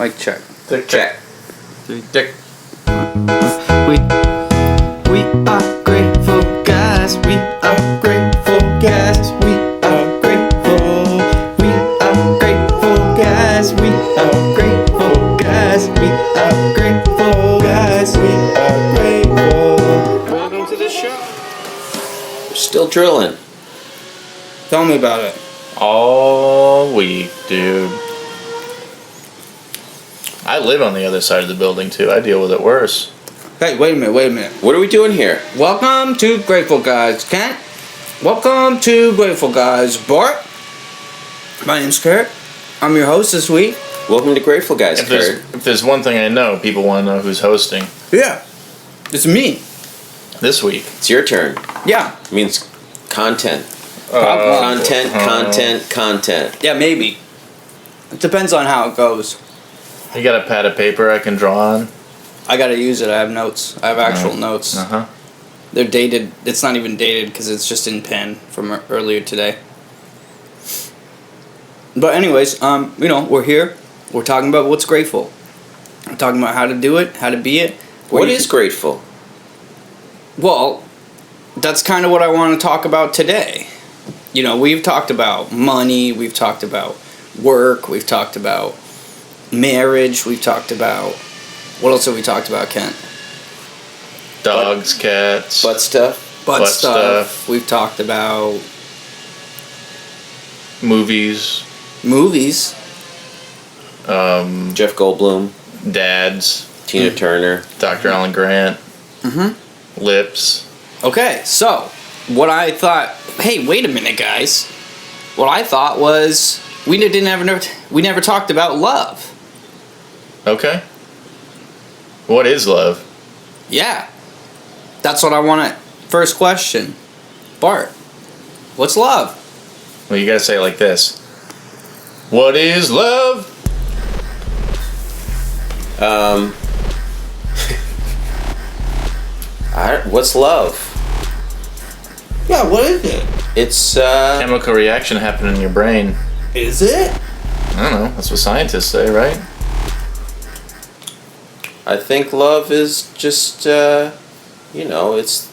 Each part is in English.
Mic check. Check. Dick. We are grateful guys. We are grateful guys. We are grateful. We are grateful guys. We are grateful guys. We are grateful guys. We are grateful. Welcome to the show. We're still drilling. Tell me about it. All week, dude. I live on the other side of the building too. I deal with it worse. Hey, wait a minute. What are we doing here? Welcome to Grateful Guys, Kent. Welcome to Grateful Guys, Bart. My name's Kurt. I'm your host this week. Welcome to Grateful Guys, Kurt. If there's one thing I know, people want to know who's hosting Yeah, it's me. this week. It's your turn. Yeah. It means content. Probably. Content. Yeah, maybe. It depends on how it goes. You got a pad of paper I can draw on? I gotta use it. I have notes. I have actual notes. Uh-huh. They're dated. It's not even dated because it's just in pen from earlier today. But anyways, we're here. We're talking about what's grateful. We're talking about how to do it, how to be it. What is grateful? Well, that's kind of what I want to talk about today. You know, we've talked about money, we've talked about work, we've talked about marriage, we've talked about... What else have we talked about, Kent? Dogs, cats. Butt stuff? Butt Butt stuff. stuff. We've talked about... Movies. Movies. Jeff Goldblum. Dads. Tina Turner. Dr. Alan Grant. Mm-hmm. Lips. Okay, so, what I thought... Hey, wait a minute, guys. What I thought was... We never talked about love. Okay. What is love? Yeah. That's what I want to... First question. Bart, what's love? Well, you gotta say it like this. What is love? What's love? Yeah, what is it? It's, Chemical reaction happening in your brain. Is it? I don't know. That's what scientists say, right? I think love is just, it's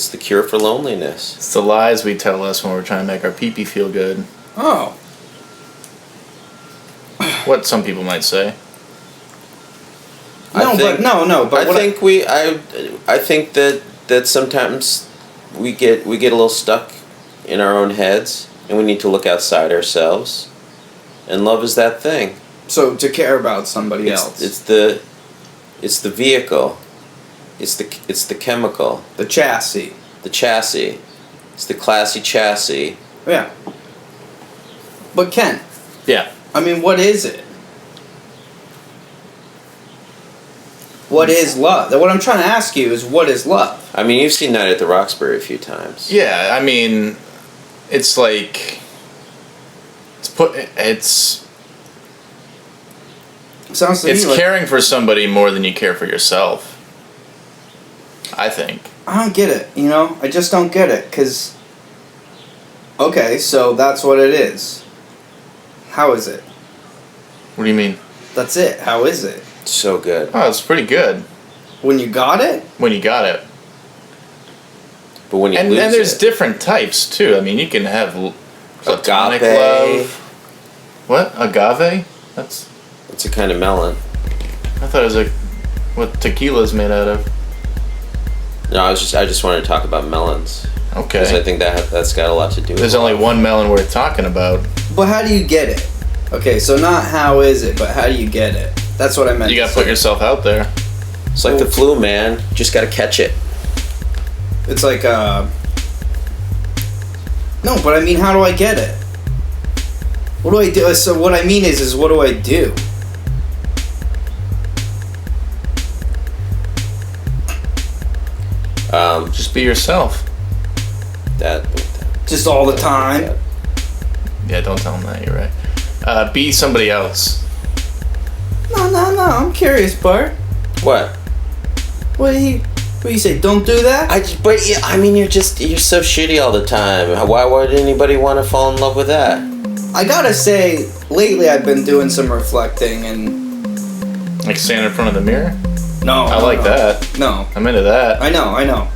the cure for loneliness. It's the lies we tell us when we're trying to make our pee-pee feel good. Oh. What some people might say. I think that sometimes we get a little stuck in our own heads and we need to look outside ourselves. And love is that thing. So to care about somebody else. It's the vehicle. It's the chemical. The chassis. The chassis. It's the classy chassis. Yeah. But Ken, Yeah. I mean, what is it? What is love? What I'm trying to ask you is, what is love? I mean, you've seen Night at the Roxbury a few times. Yeah, I mean, it's like... Sounds to It's me like... caring for somebody more than you care for yourself. I think. I don't get it, you know? I just don't get it, because... Okay, so that's what it is. How is it? What do you mean? That's it. How is it? So good. Oh, it's pretty good When you got it? when you got it. But when you And lose there's it, different types, too. I mean, you can have platonic Agave. love. What? Agave? it's a kind of melon. I thought it was what tequila's made out of. No, I just wanted to talk about melons. Because I Okay. think that's got a lot to do with There's it. only one melon worth talking about. But how do you get it? Okay, so not how is it, but how do you get it? That's what I meant You to gotta say. put yourself out there. It's like the flu, man. Just gotta catch it. It's like, No, but I mean, how do I get it? What do I do? So what I mean is what do I do? Just be yourself. Just all the time? Yeah, don't tell them that. You're right. Be somebody else. No, I'm curious, Bart. What? What do you say? Don't do that? You're so shitty all the time. Why would anybody want to fall in love with that? I gotta say, lately I've been doing some reflecting, and Like stand in front of the mirror? No. I like that. No. I'm into that. I know.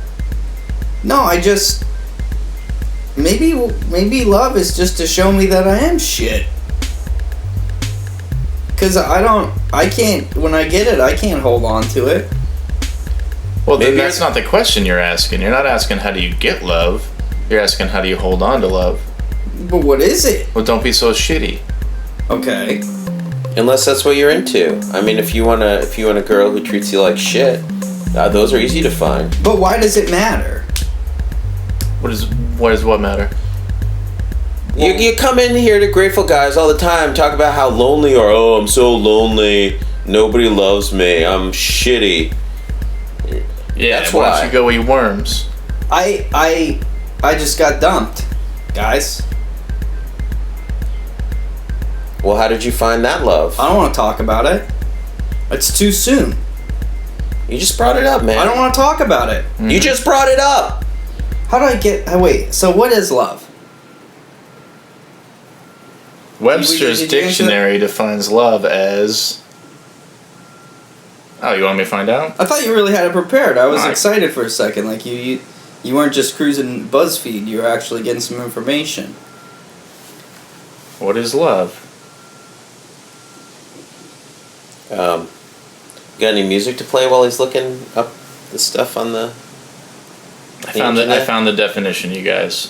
No, I just... Maybe love is just to show me that I am shit. Because I can't, when I get it, I can't hold on to it. Well, then Maybe that's not the question you're asking. You're not asking how do you get love. You're asking how do you hold on to love. But what is it? Well, don't be so shitty. Okay. Unless that's what you're into. I mean, if you want a girl who treats you like shit, those are easy to find. But why does it matter? What does what matter? You come in here to Grateful Guys all the time, talk about how lonely you are. Oh, I'm so lonely. Nobody loves me. I'm shitty. Yeah, That's why why. don't you go eat worms? I just got dumped, guys. Well, how did you find that love? I don't want to talk about it. It's too soon. You just brought it up, man. I don't want to talk about it. You just brought it up. How do I get... Wait, so what is love? Webster's Did you answer dictionary defines love as... Oh, you want me to find out? I thought you really had it prepared. I was Alright. excited for a second. Like you weren't just cruising BuzzFeed. You were actually getting some information. What is love? Got any music to play while he's looking up the stuff on the... I found the definition, you guys.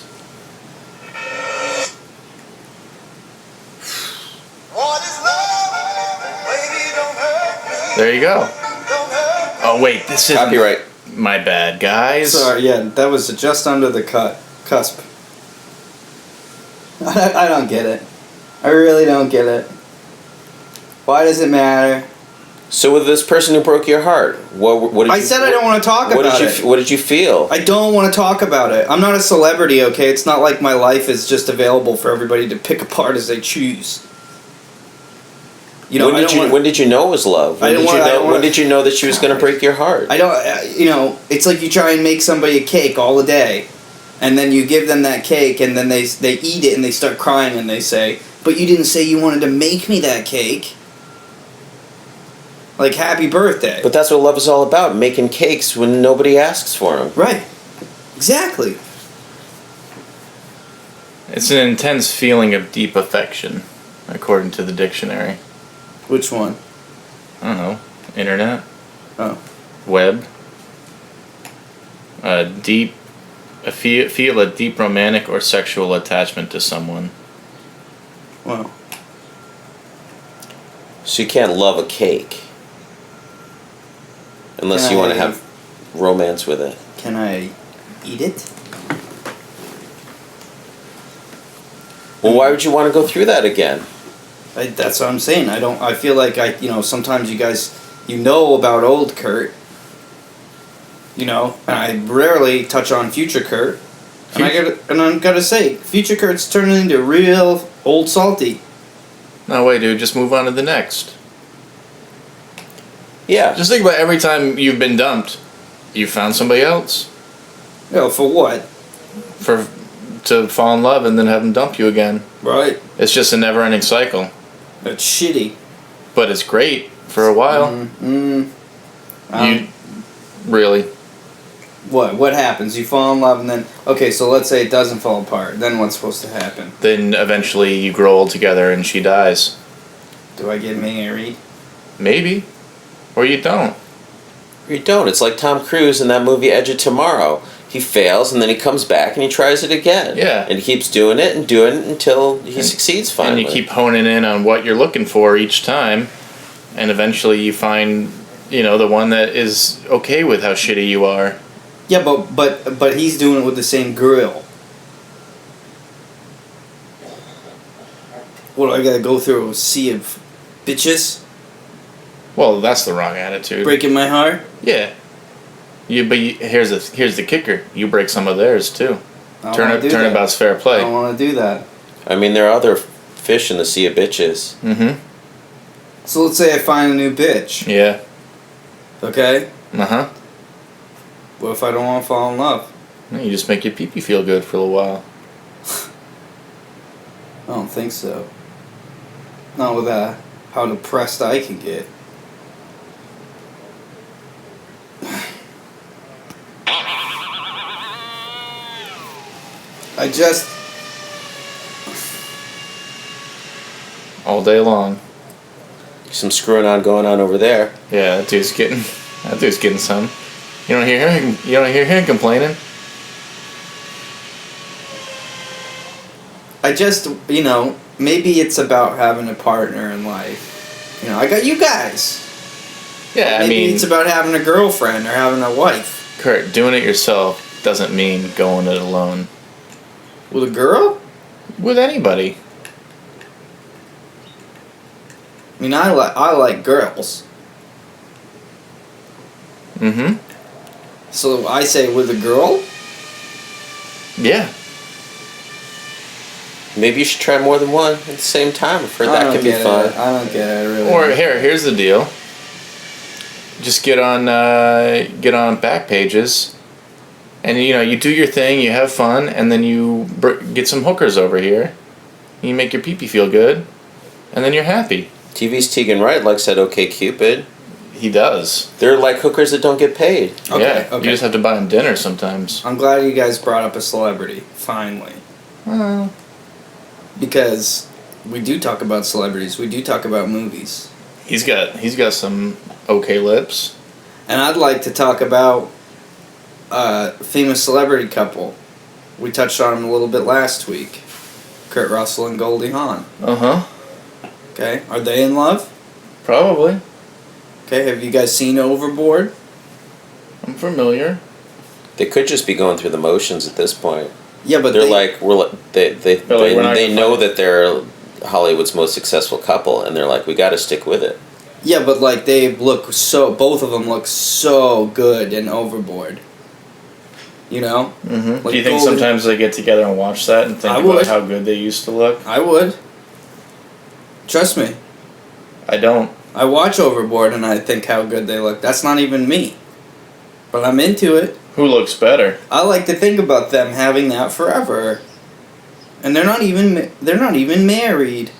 What is love? Baby, don't hurt me. There you go. Don't hurt me. Oh wait, this is Copyright. My bad, guys. Sorry, yeah, that was just under the cusp. I don't get it. I really don't get it. Why does it matter? So with this person who broke your heart, what did you... I said I don't want to talk what about did it. you What did you feel? I don't want to talk about it. I'm not a celebrity, okay? It's not like my life is just available for everybody to pick apart as they choose. You know, when did you know it was love? When did you know that she was going to break your heart? I don't, it's like you try and make somebody a cake all the day, and then you give them that cake, and then they eat it, and they start crying, and they say, but you didn't say you wanted to make me that cake. Like, happy birthday. But that's what love is all about, making cakes when nobody asks for them. Right. Exactly. It's an intense feeling of deep affection, according to the dictionary. Which one? I don't know. Internet? Oh. Web? Feel a deep romantic or sexual attachment to someone. Well. So you can't love a cake. Unless you want to have romance with it. Can I eat it? Well, why would you want to go through that again? That's what I'm saying. I feel like sometimes you guys, about old Kurt. And I rarely touch on future Kurt. And I'm gotta say, future Kurt's turning into real old salty. No way, dude. Just move on to the next. Yeah. Just think about every time you've been dumped, you found somebody else For what? to fall in love and then have them dump you again. Right. It's just a never-ending cycle. That's shitty. But it's great for a while. You really? What happens? You fall in love and then... Okay, so let's say it doesn't fall apart. Then what's supposed to happen? Then eventually you grow old together and she dies. Do I get married? Maybe. Or you don't. You don't. It's like Tom Cruise in that movie Edge of Tomorrow. He fails and then he comes back and he tries it again. Yeah. And he keeps doing it until he succeeds finally. And you keep honing in on what you're looking for each time. And eventually you find, the one that is okay with how shitty you are. Yeah, but he's doing it with the same grill. What, I gotta go through a sea of bitches? Well, that's the wrong attitude. Breaking my heart? Yeah. Here's the kicker. You break some of theirs too. Turnabout's fair I play. don't want to do that. I mean, there are other fish in the sea of bitches. Mm-hmm. So let's say I find a new bitch. Yeah. Okay? Uh-huh. What if I don't want to fall in love? You just make your pee-pee feel good for a little while. I don't think so. Not with how depressed I can get. I just All day long. Some screwing on going on over there. Yeah, that dude's getting some. You don't hear him complaining? I just, you know, maybe it's about having a partner in life. You know, I got you guys. Yeah, Maybe it's about having a girlfriend or having a wife. Kurt, doing it yourself doesn't mean going it alone. With a girl? With anybody. I mean, I like girls. Mm-hmm. So I say with a girl? Yeah. Maybe you should try more than one at the same time. I've heard I that don't can be get fun. it. I don't get it, really. Or here's the deal. Just get on Backpages, and you do your thing, you have fun, and then you get some hookers over here. You make your pee-pee feel good, and then you're happy. TV's Tegan Wright likes that OkCupid. He does. They're like hookers that don't get paid. Okay, You just have to buy him dinner sometimes. I'm glad you guys brought up a celebrity, finally. Well, Because we do talk about celebrities. We do talk about movies. he's got some okay lips. And I'd like to talk about a famous celebrity couple. We touched on them a little bit last week. Kurt Russell and Goldie Hawn. Uh-huh. Okay, are they in love? Probably. Okay, have you guys seen Overboard? I'm familiar. They could just be going through the motions at this point. Yeah, but They're they, like we're not they gonna know find it. that they're Hollywood's most successful couple, and they're like, we got to stick with it. yeah, but like they look so. Both of them look so good in Overboard. You know, Mm-hmm. Like Do you think Goldie- sometimes they get together and watch that and think I about would. how good they used to look? I would. Trust me, I don't. I watch Overboard and I think how good they look. That's not even me, but I'm into it. Who looks better? I like to think about them having that forever, and they're not even married.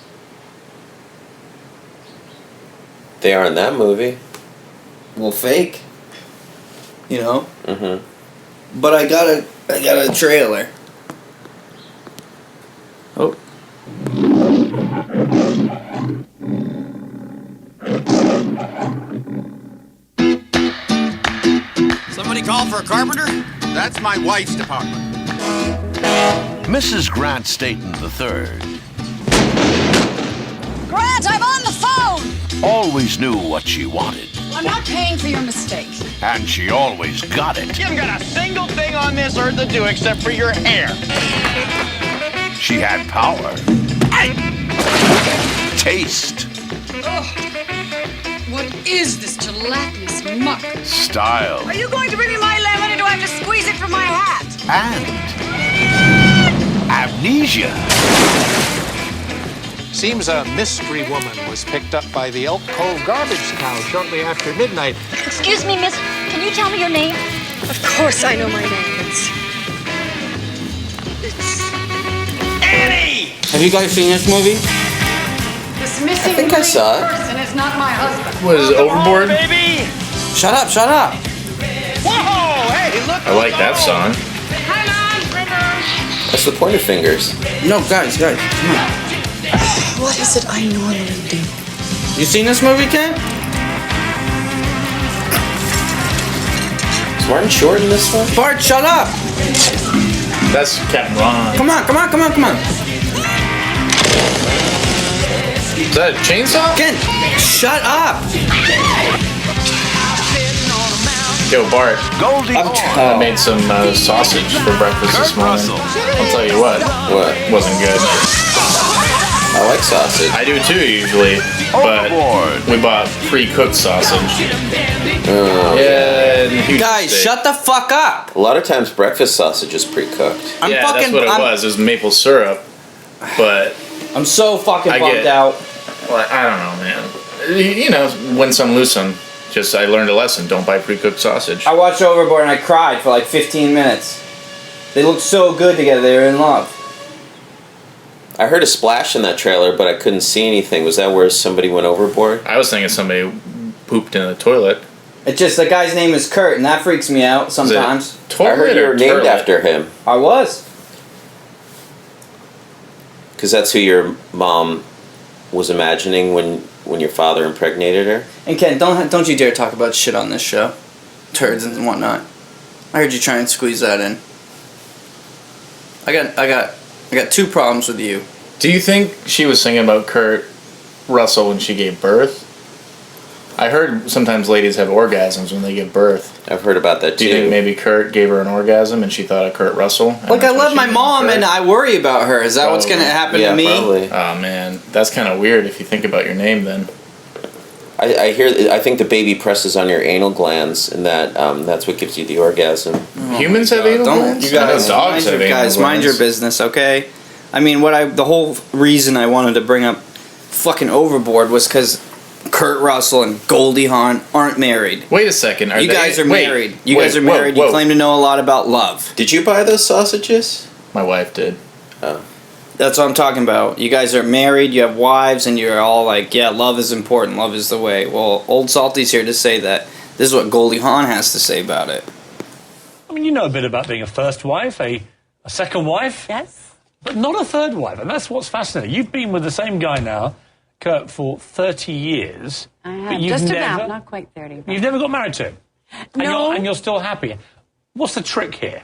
They are in that movie. Well, fake. You know, Mm-hmm. but I got a trailer. Oh. Somebody call for a carpenter? That's my wife's department. Mrs. Grant Staten III Grant, I'm on the phone! always knew what she wanted, I'm not paying for your mistake. and she always got it. You haven't got a single thing on this earth to do except for your hair. She had power, taste, What is this gelatinous muck? style, Are you going to bring me my lemon or do I have to squeeze it from my hat? and amnesia. Seems a mystery woman was picked up by the Elk Cove garbage cow shortly after midnight. Excuse me, miss. Can you tell me your name? Of course I know my name. Annie! Have you guys seen this movie? This missing think I saw it. person is not my husband. What is it, Overboard? Baby! Shut up! Shut up! Whoa! Hey, look! I like that song. Hang on, Rivers. That's the pointer fingers. No, guys, come on. What is it I normally do? You seen this movie, Ken? Is Martin Short in this one? Bart, shut up! That's Captain Ron. Come on! Is that a chainsaw? Ken, shut up! Yo, Bart. Goldie I'm Hawn, I made some sausage for breakfast this Kurt morning. Russell, I'll tell you what, What? wasn't good. I like sausage. I do too usually, but Overboard, we bought pre-cooked sausage. Oh. Yeah, and huge Guys, steak. shut the fuck up! A lot of times breakfast sausage is pre-cooked. I'm Yeah, fucking. that's what it was. It was maple syrup, but I'm so fucking I bummed get- out. well, I don't know, man. You know, win some, lose some. Just I learned a lesson. Don't buy pre-cooked sausage. I watched Overboard and I cried for like 15 minutes. They looked so good together. They were in love. I heard a splash in that trailer, but I couldn't see anything. Was that where somebody went overboard? I was thinking somebody pooped in the toilet. It's just the guy's name is Kurt, and that freaks me out Is it sometimes. I Toilet heard you or were named turlet? after him. I was. Because that's who your mom was imagining when your father impregnated her. And Ken, don't you dare talk about shit on this show, turds and whatnot. I heard you try and squeeze that in. I got two problems with you. Do you think she was singing about Kurt Russell when she gave birth? I heard sometimes ladies have orgasms when they give birth. I've heard about that too. Do you think maybe Kurt gave her an orgasm and she thought of Kurt Russell? Like, I love my mom and I worry about her. Is that what's Probably. gonna happen Yeah, to me? probably. Oh man, that's kind of weird if you think about your name then. I think the baby presses on your anal glands, and that's what gives you the orgasm. Humans have anal Don't glands? you I know guys, dogs have anal guys, mind your glands. business, okay? I mean, the whole reason I wanted to bring up fucking Overboard was because Kurt Russell and Goldie Hawn aren't married. Wait a second. You guys are married. You guys are married. You claim to know a lot about love. Did you buy those sausages? My wife did. Oh. That's what I'm talking about. You guys are married, you have wives, and you're all like, yeah, love is important, love is the way. Well, Old Salty's here to say that. This is what Goldie Hawn has to say about it. I mean, you know a bit about being a first wife, a second wife. Yes. But not a third wife, and that's what's fascinating. You've been with the same guy now, Kurt, for 30 years. I but have. you've Just never, about, not quite 30. You've never got married to him? No. And you're still happy. What's the trick here?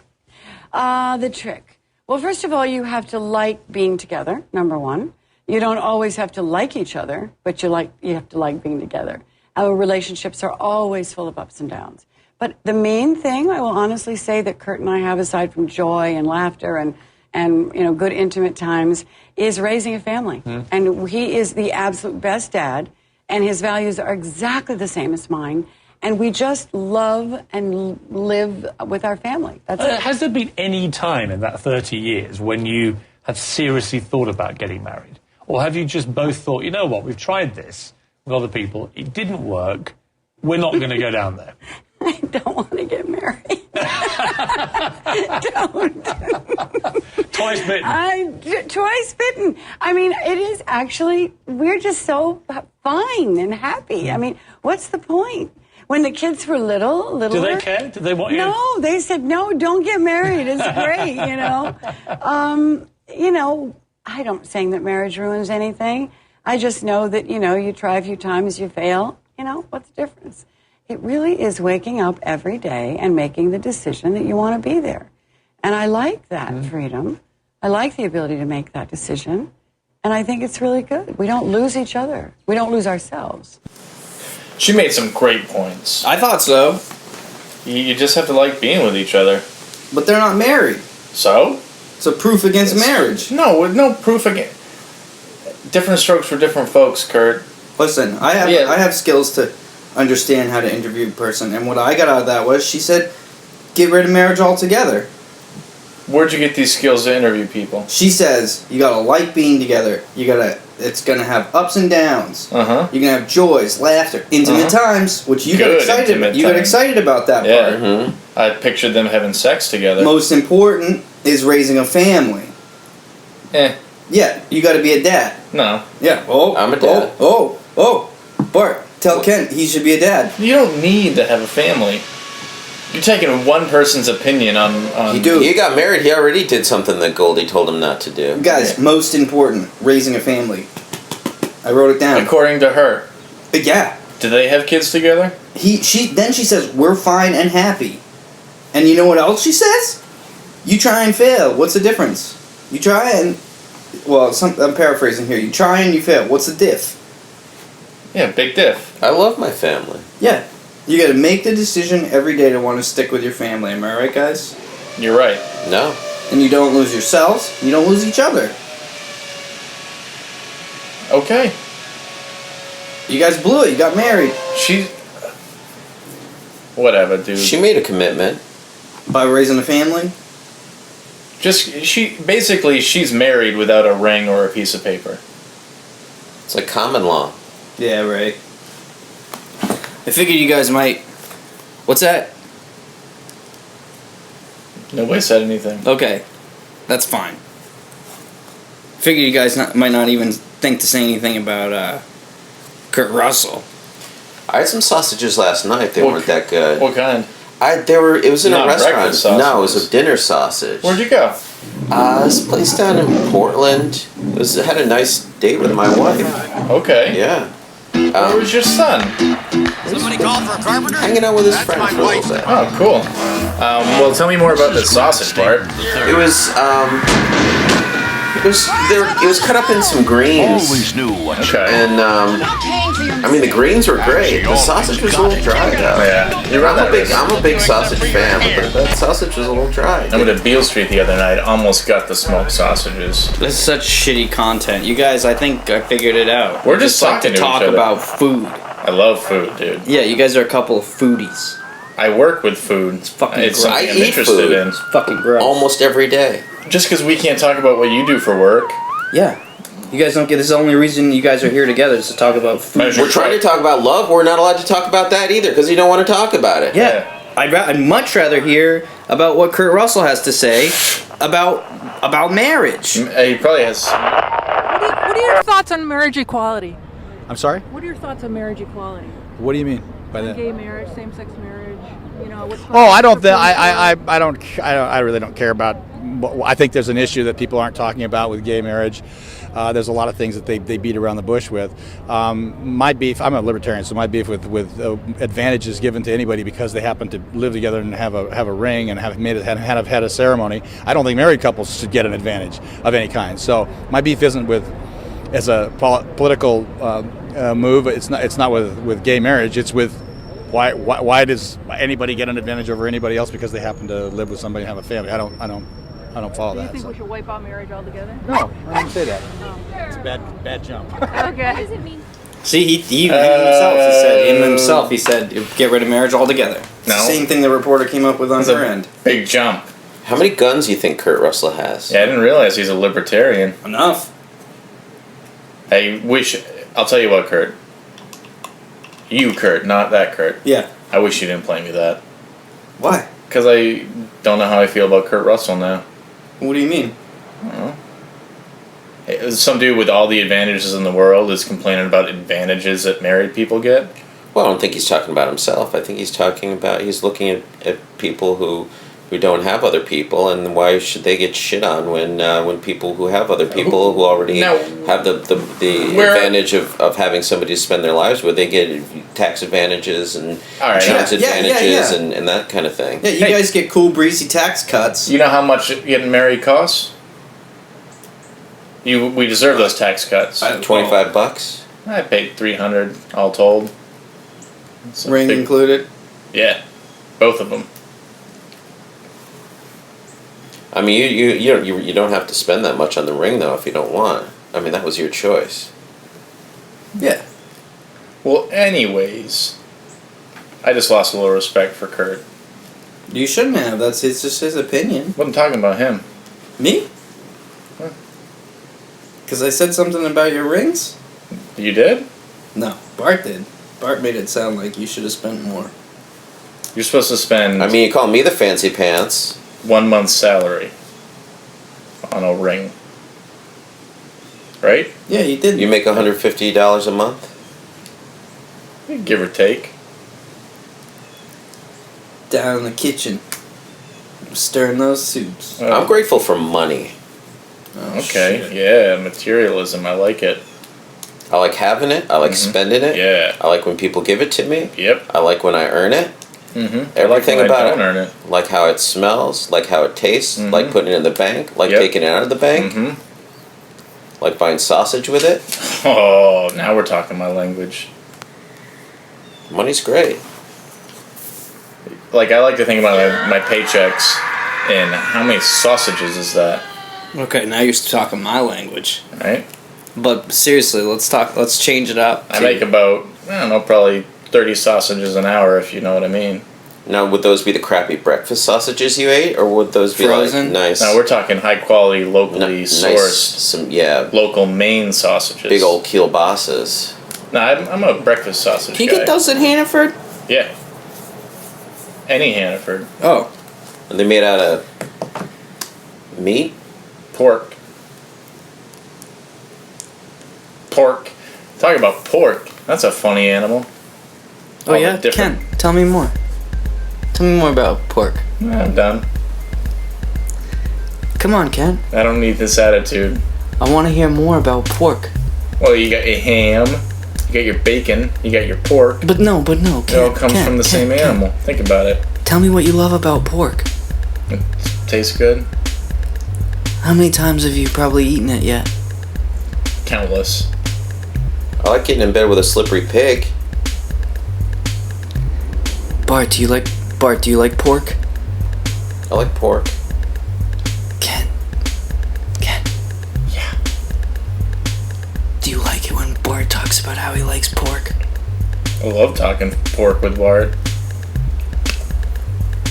The trick. Well, first of all, you have to like being together, number one. You don't always have to like each other, but you have to like being together. Our relationships are always full of ups and downs. But the main thing, I will honestly say, that Kurt and I have, aside from joy and laughter and good intimate times, is raising a family. And he is the absolute best dad, and his values are exactly the same as mine. And we just love and live with our family. That's it. Has there been any time in that 30 years when you have seriously thought about getting married? Or have you just both thought, you know what, we've tried this with other people, it didn't work, we're not going to go down there? I don't want to get married. Don't. Twice bitten. Twice bitten. I mean, it is actually, we're just so fine and happy. I mean, what's the point? When the kids were littler. Do they care? Do they want you? No, they said, no, don't get married. It's great, I don't saying that marriage ruins anything. I just know that, you try a few times, you fail. What's the difference? It really is waking up every day and making the decision that you want to be there. And I like that freedom. I like the ability to make that decision. And I think it's really good. We don't lose each other. We don't lose ourselves. She made some great points. I thought so. You just have to like being with each other. But they're not married. So? It's a proof against marriage. No proof against. Different strokes for different folks, Kurt. Listen, I have skills to understand how to interview a person, and what I got out of that was she said, get rid of marriage altogether. Where'd you get these skills to interview people? She says you gotta like being together. It's gonna have ups and downs. You're gonna have joys, laughter, intimate times, which you got excited about. You got excited about that part. I pictured them having sex together. Most important is raising a family. Yeah, you gotta be a dad. No. Yeah. I'm a dad. Bart, tell Ken he should be a dad. You don't need to have a family. You're taking one person's opinion on... He got married, he already did something that Goldie told him not to do. Guys, most important, raising a family. I wrote it down. According to her. Yeah. Do they have kids together? She says, we're fine and happy. And you know what else she says? You try and fail. What's the difference? You try and... Well, I'm paraphrasing here. You try and you fail. What's the diff? Yeah, big diff. I love my family. Yeah. You gotta make the decision every day to want to stick with your family. Am I right, guys? You're right. No. And you don't lose yourselves. You don't lose each other. Okay. You guys blew it. You got married. Whatever, dude. She made a commitment. By raising a family? She's married without a ring or a piece of paper. It's like common law. Yeah, right. I figured you guys might... What's that? Nobody said anything. Okay. That's fine. Figured you guys might not even think to say anything about Kurt Russell. I had some sausages last night. They weren't that good. What kind? It was in Not a restaurant. breakfast No, it was sausages. a dinner sausage. Where'd you go? This place down in Portland. I had a nice date with my wife. Okay. Yeah. Where was your son? Somebody call for a carpenter? Hanging out with his That's friend my for a wife. little bit. Oh, cool. Well, tell me more about this sausage, Bart. It was cut up in some greens. Always knew what Okay. And I mean the greens were great. The sausage was a little dry though. Yeah. You run that risk. I'm a big sausage fan, but that sausage was a little dry. I went to Beale Street the other night. Almost got the smoked sausages. This is such shitty content. You guys, I think I figured it out. We're You just like talking to to talk each other. about food. I love food, dude. Yeah, you guys are a couple of foodies. I work with food. It's fucking gross. something I I'm eat interested food. in. It's fucking gross. Almost every day. Just because we can't talk about what you do for work. Yeah. You guys don't get. This is the only reason you guys are here together is to talk about food. Measure- We're trying to talk about love. We're not allowed to talk about that either because you don't want to talk about it. Yeah. I'd much rather hear about what Kurt Russell has to say about marriage. He probably has. What are your thoughts on marriage equality? I'm sorry? What are your thoughts on marriage equality? What do you mean by that? Gay marriage, same-sex marriage. You know, what's Oh, I don't. I really don't care about. I think there's an issue that people aren't talking about with gay marriage. There's a lot of things that they beat around the bush with. My beef. I'm a libertarian, so my beef with advantages given to anybody because they happen to live together and have a ring and have had a ceremony. I don't think married couples should get an advantage of any kind. So my beef isn't with as a political move. It's not with gay marriage. It's with why does anybody get an advantage over anybody else because they happen to live with somebody and have a family? I don't follow Do you that. think we should wipe out marriage altogether? No, I didn't say that. It's a bad jump. Okay. What does it mean? See, he himself. He said, get rid of marriage altogether. It's No. the same thing the reporter came up with on That's her a end. big jump. How many guns do you think Kurt Russell has? Yeah, I didn't realize he's a libertarian. Enough. I'll tell you what, Kurt. You, Kurt, not that Kurt. Yeah. I wish you didn't play me that. Why? Because I don't know how I feel about Kurt Russell now. What do you mean? I don't know. Hey, some dude with all the advantages in the world is complaining about advantages that married people get. Well, I don't think he's talking about himself. I think he's looking at people who don't have other people, and why should they get shit on when people who have other people who already have the advantage of having somebody to spend their lives with, they get tax advantages and insurance advantages and that kind of thing. Yeah, you guys get cool, breezy tax cuts. You know how much getting married costs? We deserve those tax cuts. $25. I paid $300 all told. Ring included? Yeah, both of them. I mean, you don't have to spend that much on the ring though if you don't want. I mean, that was your choice. Yeah. Well, anyways, I just lost a little respect for Kurt. You shouldn't have. That's just his opinion. Wasn't talking about him. Me? Because I said something about your rings? You did? No, Bart did. Bart made it sound like you should have spent more. You're supposed to spend. I mean, you call me the fancy pants. 1 month's salary on a ring. Right? Yeah, you did. You make $150 a month? Give or take. Down in the kitchen. Stirring those soups. I'm grateful for money. Okay, yeah, materialism. I like it. I like having it. I like spending it. Yeah. I like when people give it to me. Yep. I like when I earn it. Mm-hmm. Everything I like when about I don't earn it. Like how it smells, like how it tastes, like putting it in the bank, like taking it out of the bank, like buying sausage with it. Oh, now we're talking my language. Money's great. Like, I like to think about my paychecks and how many sausages is that? Okay, now you're talking my language. Right? But seriously, let's change it up. I make about, I don't know, probably 30 sausages an hour, if you know what I mean. Now, would those be the crappy breakfast sausages you ate, or would those be Frozen? like nice? No, we're talking high quality, locally sourced, local Maine sausages. Big old kielbases. No, I'm a breakfast sausage Can you guy. get those at Hannaford? Yeah. Any Hannaford. Oh. Are they made out of meat? Pork. Talk about pork. That's a funny animal. Oh, yeah? Ken, tell me more. Tell me more about pork. I'm done. Come on, Ken. I don't need this attitude. I want to hear more about pork. Well, you got your ham, you got your bacon, you got your pork. But no, Ken, It all comes from the same animal. Think about it. Tell me what you love about pork. It tastes good. How many times have you probably eaten it yet? Countless. I like getting in bed with a slippery pig. Bart, do you like pork? I like pork. Ken. Yeah. Do you like it when Bart talks about how he likes pork? I love talking pork with Bart.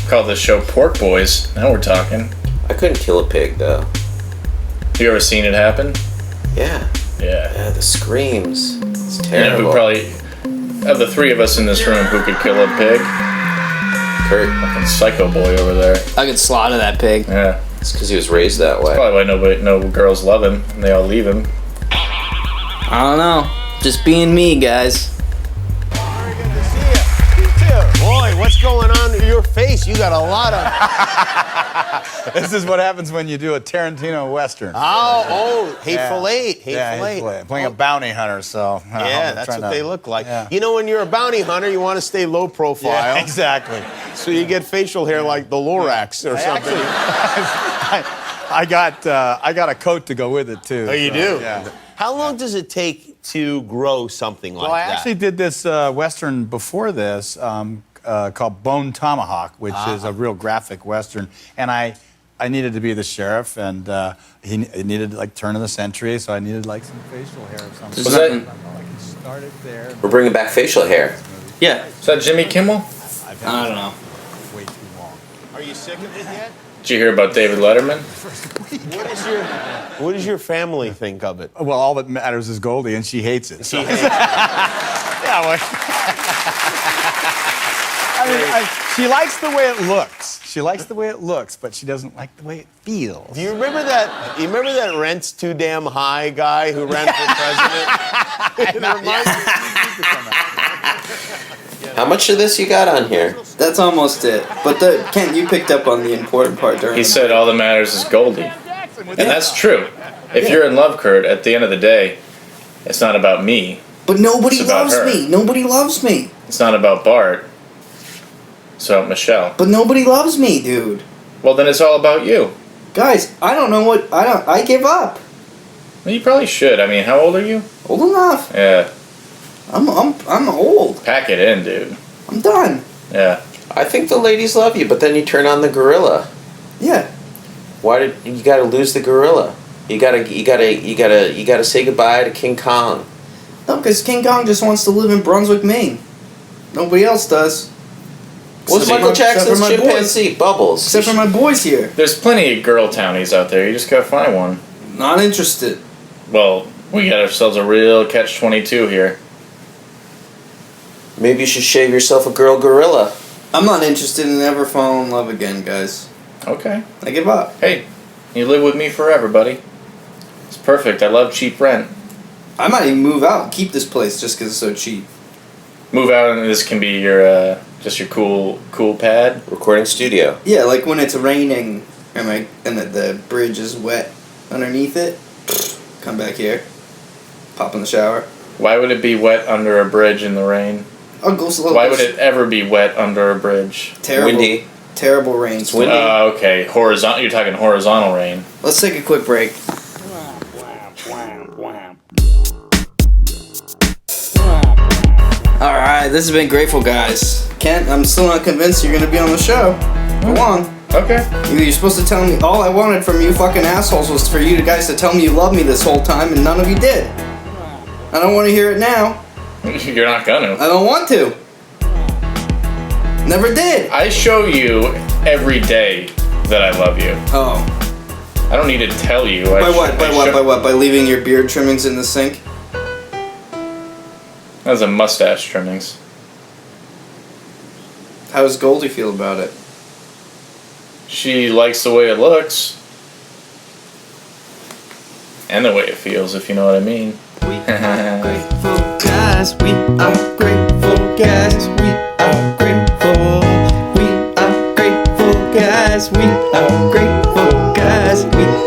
Call this show Pork Boys. Now we're talking. I couldn't kill a pig though. You ever seen it happen? Yeah. Yeah. The screams. It's You know terrible. who probably, of the three of us in this room, who could kill a pig? Kurt. Fucking psycho boy over there. I could slaughter that pig. Yeah. It's because he was raised that way. Probably why no girls love him and they all leave him. I don't know. Just being me, guys. Boy, what's going on in your face? You got a lot of... This is what happens when you do a Tarantino Western. Hateful Eight. Hateful Eight. I'm playing a bounty hunter, so... Yeah, that's what they look like. Yeah. You know, when you're a bounty hunter, you want to stay low profile. Yeah, exactly. So you get facial hair like the Lorax or something. I got a coat to go with it, too. Oh, you do? Yeah. How long does it take to grow something like Well, I that? actually did this Western before this called Bone Tomahawk, which is a real graphic Western. And I needed to be the sheriff, and he needed, like, turn of the century, so I needed, like, some facial hair or something. Was that- Started there. We're bringing back facial hair. Yeah. Is that Jimmy Kimmel? I don't know. Way too long. Are you sick of it yet? Did you hear about David Letterman? What does your family think of it? Well, all that matters is Goldie, and she hates it. She hates it. Yeah, well, she likes the way it looks. She likes the way it looks, but she doesn't like the way it feels. Do you remember that? You remember that rent's too damn high guy who ran for president? It reminds How much of this you got on here? That's almost it. But Ken, you picked up on the important part during He said all that matters is Goldie. And that's true. If you're in love, Kurt, at the end of the day, it's not about me. But nobody It's about loves her. me. Nobody loves me. It's not about Bart. It's about Michelle. But nobody loves me, dude. Well, then it's all about you. Guys, I don't know what I give up. Well, you probably should. I mean, how old are you? Old enough. Yeah. I'm old. Pack it in, dude. I'm done. Yeah. I think the ladies love you, but then you turn on the gorilla. Yeah. Why did you gotta lose the gorilla? You gotta say goodbye to King Kong. No, because King Kong just wants to live in Brunswick, Maine. Nobody else does. What's Except Michael for my Jackson's boys. chimpanzee? Bubbles. Except for my boys here. There's plenty of girl townies out there. You just gotta find one. Not interested. Well, we got ourselves a real catch-22 here. Maybe you should shave yourself a girl gorilla. I'm not interested in ever falling in love again, guys. Okay. I give up. Hey, you live with me forever, buddy. It's perfect. I love cheap rent. I might even move out and keep this place just because it's so cheap. Move out and this can be your just your cool pad. Recording studio. Yeah, like when it's raining and the bridge is wet underneath it. Come back here. Pop in the shower. Why would it be wet under a bridge in the rain? I'll go slow. Why would it ever be wet under a bridge? Terrible. Windy. Terrible rain. It's windy. Okay. Horizontal. You're talking horizontal rain. Let's take a quick break. Alright, this has been Grateful, guys. Kent, I'm still not convinced you're gonna be on the show. For long. Okay. You're supposed to tell me, all I wanted from you fucking assholes was for you guys to tell me you love me this whole time, and none of you did. I don't want to hear it now. You're not gonna. I don't want to. Never did. I show you every day that I love you. Oh. I don't need to tell you. By what? By what? By leaving your beard trimmings in the sink? Those are mustache trimmings. How does Goldie feel about it? She likes the way it looks. And the way it feels, if you know what I mean. Grateful guys, we are grateful guys, we are grateful, we are guys. We are grateful guys. We